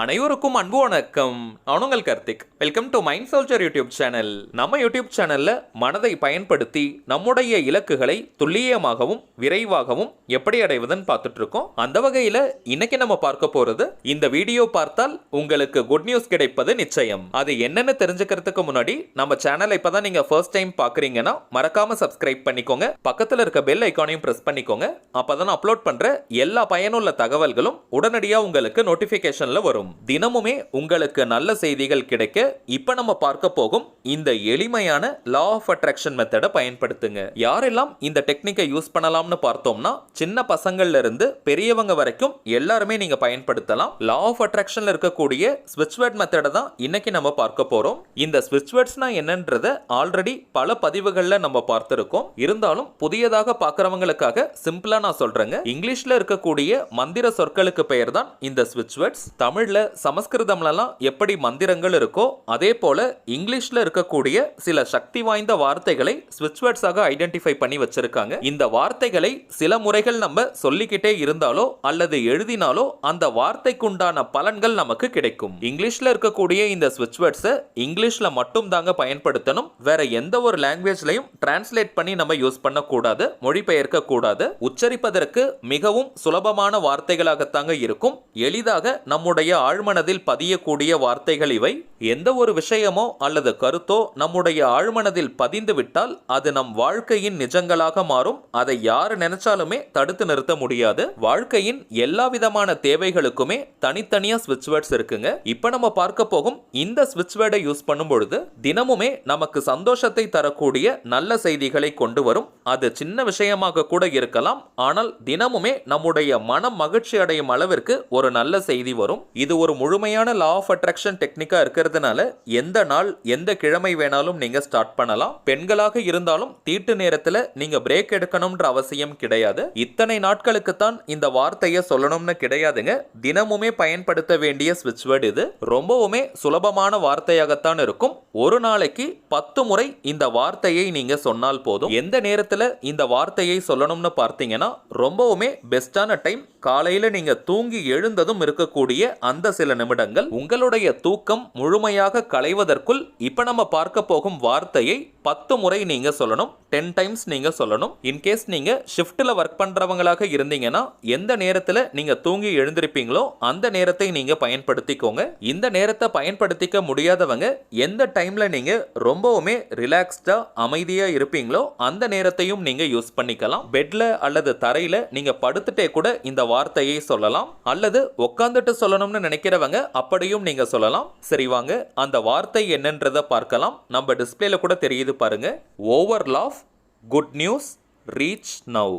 அனைவருக்கும் அன்பு வணக்கம். நான் உங்கள் Karthik. Welcome to mind soldier YouTube channel. நம்ம யூடியூப் சேனல்ல மனதை பயன்படுத்தி நம்முடைய இலக்குகளை துல்லியமாகவும் விரைவாகவும் எப்படி அடைவதுன்னு பார்த்துட்டு இருக்கோம். அந்த வகையில இன்னைக்கு நம்ம பார்க்க போறது, இந்த வீடியோ பார்த்தால் உங்களுக்கு குட் நியூஸ் கிடைப்பது நிச்சயம். அது என்னன்னு தெரிஞ்சுக்கிறதுக்கு முன்னாடி நம்ம சேனலை இப்பதான் நீங்க ஃபர்ஸ்ட் டைம் பாக்குறீங்கன்னா மறக்காம சப்ஸ்கிரைப் பண்ணிக்கோங்க. பக்கத்துல இருக்க பெல் ஐகானையும் பிரஸ் பண்ணிக்கோங்க. அப்பதான் அப்லோட் பண்ற எல்லா பயனுள்ள தகவல்களும் உடனடியா உங்களுக்கு நோட்டிபிகேஷன்ல வரும். தினமுமே உங்களுக்கு நல்ல செய்திகள் கிடைக்க இப்ப நம்ம பார்க்க போகும் இந்த எளிமையான லா ஆஃப் அட்ராக்ஷன் மெத்தடை பயன்படுத்துங்க. யாரெல்லாம் இந்த டெக்னிக்கை யூஸ் பண்ணலாம்னு பார்த்தோம்னா, சின்ன பசங்கள்ல இருந்து பெரியவங்க வரைக்கும் எல்லாருமே நீங்க பயன்படுத்தலாம். லா ஆஃப் அட்ராக்ஷன்ல இருக்கக்கூடிய ஸ்விட்ச் வேர்ட் மெத்தடை தான் இன்னைக்கு நம்ம பார்க்க போறோம். இந்த ஸ்விட்ச் வேர்ட்ஸ்னா என்னன்றத ஆல்ரெடி பல பதிவுகள்ல நம்ம பார்த்திருக்கோம். இருந்தாலும் புதியதாக பார்க்கறவங்களுக்காக சிம்பிளா நான் சொல்றேங்க. இங்கிலீஷ்ல இருக்கக்கூடிய மந்திர சொற்களுக்கு பெயர் தான் இந்த ஸ்விட்ச் வேர்ட்ஸ். தமிழ்ல சமஸ்கிருதம்லாம் எப்படி மந்திரங்கள் இருக்கோ அதே போல இங்கிலீஷ்ல இருக்கக்கூடிய சில சக்தி வாய்ந்த வார்த்தைகளை ஸ்விட்ச் வேர்ட்ஸாக ஐடென்டிஃபை பண்ணி வச்சிருக்காங்க. இந்த வார்த்தைகளை சில முறைகள் நம்ம சொல்லிக்கிட்டே இருந்தாலோ அல்லது எழுதினாலோ அந்த வார்த்தைக்குண்டான பலன்கள் நமக்கு கிடைக்கும். இங்கிலீஷ்ல இருக்கக்கூடிய இந்த ஸ்விட்ச் வேர்ட்ஸை இங்கிலீஷ்ல மட்டும் தாங்க பயன்படுத்தணும். வேற எந்த ஒரு லாங்குவேஜ்லயும் டிரான்ஸ்லேட் பண்ணி நம்ம யூஸ் பண்ணக்கூடாது, மொழிபெயர்க்க கூடாது. உச்சரிப்பதற்கு மிகவும் சுலபமான வார்த்தைகளாகத்தாங்க இருக்கும். எளிதாக நம்முடைய ஆழ்மனதில் பதியக்கூடிய வார்த்தைகள் இவை. எந்த ஒரு விஷயமோ அல்லது கருத்தோ நம்முடைய ஆழ்மனதில் பதிந்து விட்டால் அது நம் வாழ்க்கையின் நிஜங்களாக மாறும். அதை யார் நினைச்சாலுமே தடுத்து நிறுத்த முடியாது. வாழ்க்கையின் எல்லா விதமான தேவைகளுக்குமே தனித்தனியா ஸ்விட்ச் வேர்ட்ஸ் இருக்குங்க. இப்ப நம்ம பார்க்க போகும் இந்த ஸ்விட்ச் வேர்டை யூஸ் பண்ணும் பொழுது தினமுமே நமக்கு சந்தோஷத்தை தரக்கூடிய நல்ல செய்திகளை கொண்டு வரும். அது சின்ன விஷயமாக கூட இருக்கலாம். ஆனால் தினமுமே நம்முடைய மனம் மகிழ்ச்சி அடையும் அளவிற்கு ஒரு நல்ல செய்தி வரும். இது ஒரு முழுமையான லா ஆஃப் அட்ராக்ஷன் டெக்னிக்கா இருக்கிறதுனால எந்த நாள் எந்த கிழமை வேணாலும் நீங்க ஸ்டார்ட் பண்ணலாம். பெண்களாக இருந்தாலும் தீட்டு நேரத்துல நீங்க பிரேக் எடுக்கணும்ன்ற அவசியம் கிடையாது. இத்தனை நாட்களுக்கு தான் இந்த வார்த்தையை சொல்லணும்னு கிடையாதுங்க. தினமுமே பயன்படுத்த வேண்டிய ஸ்விட்ச் வேர்ட் இது. ரொம்பவுமே சுலபமான வார்த்தையாகத்தான் இருக்கும். ஒரு நாளைக்கு 10 முறை இந்த வார்த்தையை நீங்க சொன்னால் போதும். எந்த நேரத்துல இந்த வார்த்தையை சொல்லணும்னு பார்த்தீங்கன்னா, ரொம்பவுமே பெஸ்டான டைம் காலையில நீங்க தூங்கி எழுந்ததும் இருக்கக்கூடிய அந்த சில நிமிடங்கள். உங்களுடைய தூக்கம் முழுமையாக களைவதற்குள் இப்ப நம்ம பார்க்க போகும் வார்த்தையை 10 முறை நீங்க சொல்லணும். 10 டைம்ஸ் நீங்க சொல்லணும். இன்கேஸ் நீங்க ஷிஃப்ட்ல ஒர்க் பண்றவங்களாக இருந்தீங்கன்னா, எந்த நேரத்துல நீங்க தூங்கி எழுந்திருப்பீங்களோ அந்த நேரத்தை நீங்க பயன்படுத்திக்கோங்க. இந்த நேரத்தை பயன்படுத்திக்க முடியாதவங்க எந்த டைம்ல நீங்க ரொம்பவுமே ரிலாக்ஸ்டா அமைதியா இருப்பீங்களோ அந்த நேரத்தையும் நீங்க யூஸ் பண்ணிக்கலாம். பெட்ல அல்லது தரையில நீங்க படுத்துட்டே கூட இந்த வார்த்தையை சொல்லலாம். அல்லது உட்கார்ந்துட்டு சொல்லணும்னு நினைக்கிறவங்க அப்படியும் நீங்க சொல்லலாம். சரி, வாங்க அந்த வார்த்தை என்னன்றத பார்க்கலாம். நம்ம டிஸ்பிளேல கூட தெரியுது பாருங்க. ஓவர்லாஃப் குட் நியூஸ் ரீச் நவ்.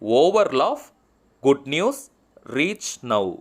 ஓவர்லாஃப் குட் நியூஸ் ரீச் நவ்.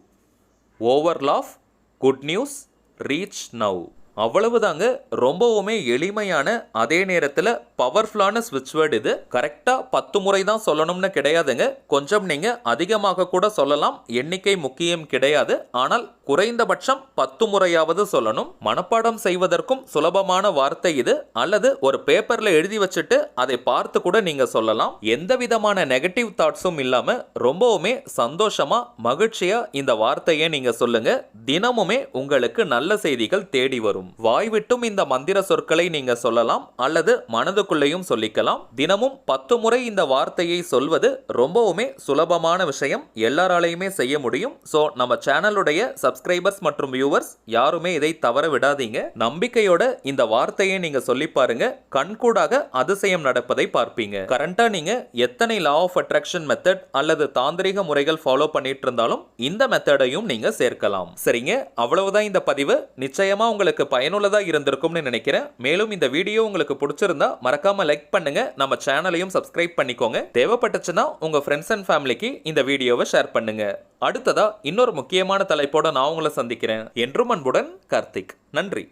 ஓவர்லாஃப் குட் நியூஸ் ரீச் நவ். அவ்வளவுதாங்க. ரொம்பவுமே எளிமையான அதே நேரத்தில் பவர்ஃபுல்லான ஸ்விட்ச் வேர்ட் இது. கரெக்டா 10 முறை தான் சொல்லணும்னு கிடையாதுங்க. கொஞ்சம் நீங்க அதிகமாக கூட சொல்லலாம். எண்ணிக்கை முக்கியம் கிடையாது. ஆனால் குறைந்தபட்சம் 10 முறையாவது சொல்லணும். மனப்பாடம் செய்வதற்கும் சுலபமான வார்த்தை இது. அல்லது ஒரு பேப்பர்ல எழுதி வச்சுட்டு அதை பார்த்து கூட நீங்க சொல்லலாம். எந்த விதமான நெகட்டிவ் தாட்ஸும் இல்லாம ரொம்பவுமே சந்தோஷமா மகிழ்ச்சியா இந்த வார்த்தையை நீங்க சொல்லுங்க. தினமுமே உங்களுக்கு நல்ல செய்திகள் தேடி வரும். வாய் விட்டும் இந்த மந்திர சொற்களை நீங்க சொல்லலாம் அல்லது மனதுக்குள்ளேயும் சொல்லிக்கலாம். தினமும் 10 முறை இந்த வார்த்தையை சொல்வது ரொம்பவுமே சுலபமான விஷயம். எல்லாராலையுமே செய்ய முடியும். சோ நம்ம சேனலுடைய சப்ஸ்கிரைபர்ஸ் மற்றும் வியூவர்ஸ் யாருமே இதை தவற விடாதீங்க. நம்பிக்கையோட இந்த வார்த்தையை நீங்க சொல்லி பாருங்க. கண்கூடாக அதிசயம் நடப்பதை பார்ப்பீங்க. கரண்டா நீங்க எத்தனை லா ஆஃப் அட்ராக்ஷன் மெத்தட் அல்லது தாந்திரிக முறைகள் ஃபாலோ பண்ணிட்டு இருந்தாலும் இந்த மெத்தடையும் நீங்க சேர்க்கலாம். சரிங்க, அவ்வளவுதான் இந்த பதிவு. நிச்சயமா உங்களுக்கு பயனுள்ளதா இருந்திருக்கும்னு நினைக்கிறேன். மேலும் இந்த வீடியோ உங்களுக்கு பிடிச்சிருந்தா மறக்காம லைக் பண்ணுங்க. நம்ம சேனலையும் சப்ஸ்கிரைப் பண்ணிக்கோங்க. தேவைப்பட்டுச்சுன்னா உங்க ஃப்ரெண்ட்ஸ் அண்ட் ஃபேமிலிக்கு இந்த வீடியோவை ஷேர் பண்ணுங்க. அடுத்ததா இன்னொரு முக்கியமான தலைப்போட நான் உங்களை சந்திக்கிறேன். என்றும் அன்புடன் கார்த்திக். நன்றி.